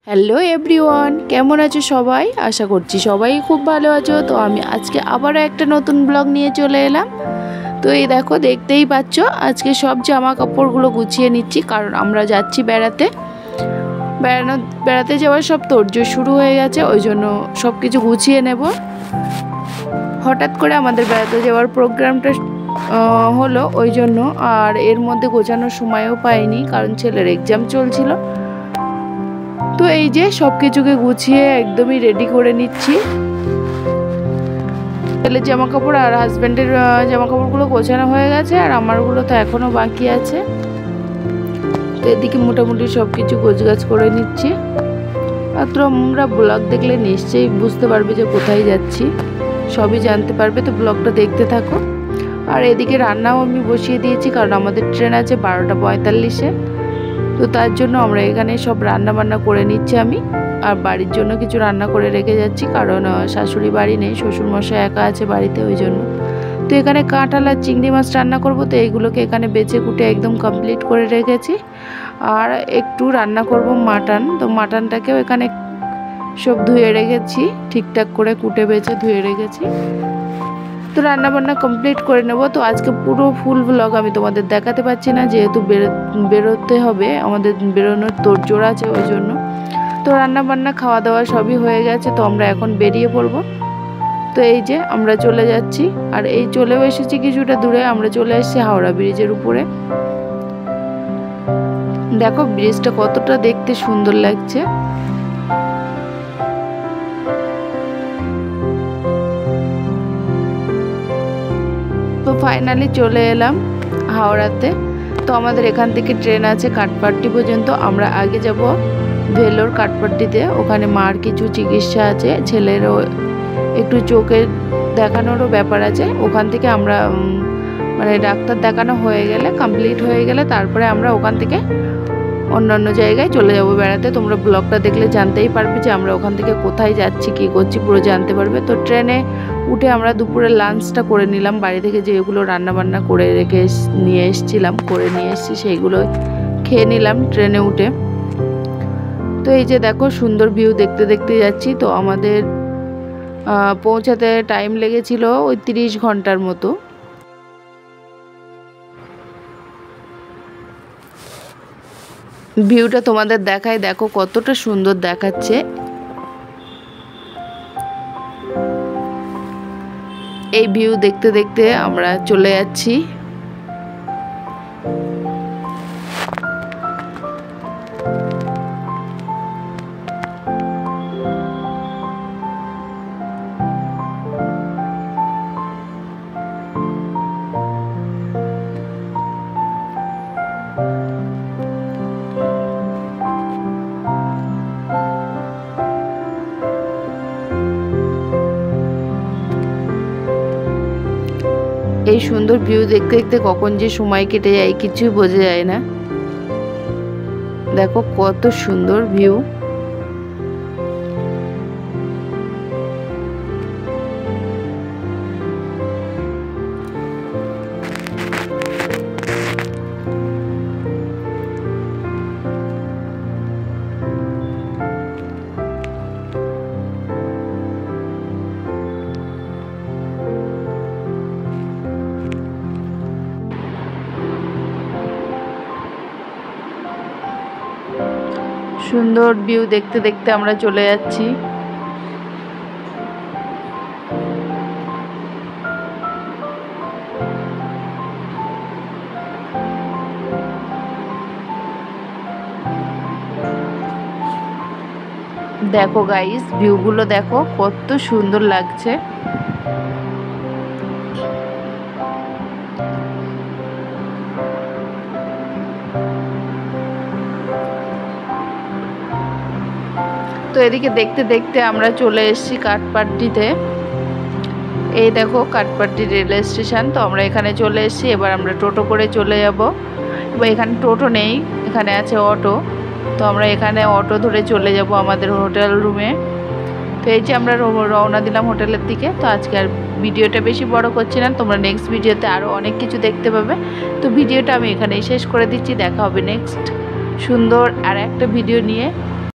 Hello everyone, কেমন আছো সবাই? আশা করছি সবাই খুব ভালো আছো। তো আমি আজকে আবারও একটা নতুন ব্লগ নিয়ে চলে এলাম। তো এই দেখো, দেখতেই পাচ্ছ আজকে সব জামা কাপড়গুলো গুছিয়ে নিচ্ছি, কারণ আমরা যাচ্ছি বেড়াতে যাওয়ার সব তোড়জোড় শুরু হয়ে গেছে, ওই জন্য সব কিছু গুছিয়ে নেব। হঠাৎ করে আমাদের বেড়াতে যাওয়ার প্রোগ্রামটা হলো, ওই জন্য আর এর মধ্যে গোছানোর সময়ও পাইনি, কারণ ছেলের এক্সাম চলছিল। তো এই যে সব কিছুকে গুছিয়ে একদমই রেডি করে নিচ্ছি। ছেলের জামা কাপড় আর হাজব্যান্ডের জামা কাপড়গুলো গোছানো হয়ে গেছে, আর আমারগুলো তো এখনও বাকি আছে। তো এদিকে মোটামুটি সব কিছু গোছগাছ করে নিচ্ছি। আর তোমরা ব্লগ দেখলে নিশ্চয়ই বুঝতে পারবে যে কোথায় যাচ্ছি, সবই জানতে পারবে। তো ব্লগটা দেখতে থাকো। আর এদিকে রান্নাও আমি বসিয়ে দিয়েছি, কারণ আমাদের ট্রেন আছে 12:45-এ। তো তার জন্য আমরা এখানে সব রান্না বান্না করে নিচ্ছি আমি। আর বাড়ির জন্য কিছু রান্না করে রেখে যাচ্ছি, কারণ শাশুড়ি বাড়ি নেই, শ্বশুরমশাই একা আছে বাড়িতে, ওই জন্য। তো এখানে কাঁঠাল আর চিংড়ি মাছ রান্না করব। তো এইগুলোকে এখানে বেছে কুটে একদম কমপ্লিট করে রেখেছি। আর একটু রান্না করব মাটন। তো মাটনটাকেও এখানে সব ধুয়ে রেখেছি, ঠিকঠাক করে কুটে বেছে ধুয়ে রেখেছি। তো রান্না বান্না কমপ্লিট করে নেব। তো আজকে পুরো ফুল ব্লগ আমি তোমাদের দেখাতে পারছি না, যেহেতু বেরোতে হবে, আমাদের বেরোনোর তোড়জোড় আছে, ওই জন্য। তো রান্না বান্না খাওয়া দাওয়া সবই হয়ে গেছে। তো আমরা এখন বেরিয়ে পড়ব। তো এই যে আমরা চলে যাচ্ছি, আর এই চলেও এসেছি কিছুটা দূরে। আমরা চলে এসেছি হাওড়া ব্রিজের উপরে। দেখো ব্রিজটা কতটা দেখতে সুন্দর লাগছে। তো ফাইনালি চলে এলাম হাওড়াতে। তো আমাদের এখান থেকে ট্রেন আছে কাটপাট্টি পর্যন্ত। আমরা আগে যাব ভেলোর কাটপাট্টিতে, ওখানে মার কিছু চিকিৎসা আছে, ছেলেরও একটু চোখের দেখানোরও ব্যাপার আছে। ওখান থেকে আমরা মানে ডাক্তার দেখানো হয়ে গেলে, কমপ্লিট হয়ে গেলে, তারপরে আমরা ওখান থেকে অন্যান্য জায়গায় চলে যাব বেড়াতে। তোমরা ব্লগটা দেখলে জানতেই পারবে যে আমরা ওখান থেকে কোথায় যাচ্ছি, কী করছি, পুরো জানতে পারবে। তো ট্রেনে উঠে আমরা দুপুরে লাঞ্চটা করে নিলাম বাড়ি থেকে, যেগুলো রান্নাবান্না করে রেখে নিয়ে এসেছি সেইগুলো খেয়ে নিলাম ট্রেনে উঠে। তো এই যে দেখো সুন্দর ভিউ দেখতে দেখতে যাচ্ছি। তো আমাদের পৌঁছাতে টাইম লেগেছিল ওই 30 ঘন্টার মতো। ভিউটা তোমাদের দেখায়, দেখো কতটা সুন্দর দেখাচ্ছে। এই ভিউ দেখতে দেখতে আমরা চলে যাচ্ছি। এই সুন্দর ভিউ দেখতে দেখতে কখন যে সময় কেটে যায় কিছুই বোঝা যায় না। দেখো কত সুন্দর ভিউ। সুন্দর ভিউ দেখতে দেখতে আমরা চলে যাচ্ছি। দেখো গাইস, ভিউগুলো দেখো কত সুন্দর লাগছে। তো এদিকে দেখতে দেখতে আমরা চলে এসেছি কাটপাট্টিতে। এই দেখো কাটপাট্টি রেলওয়ে স্টেশন। তো আমরা এখানে চলে এসেছি। এবার আমরা টোটো করে চলে যাব। এবার এখানে টোটো নেই, এখানে আছে অটো। তো আমরা এখানে অটো ধরে চলে যাব আমাদের হোটেল রুমে। তো এই যে আমরা রওনা দিলাম হোটেলের দিকে। তো আজকে আর ভিডিওটা বেশি বড় করছি না, তোমরা নেক্সট ভিডিওতে আরও অনেক কিছু দেখতে পাবে। তো ভিডিওটা আমি এখানেই শেষ করে দিচ্ছি। দেখা হবে নেক্সট সুন্দর আর একটা ভিডিও নিয়ে।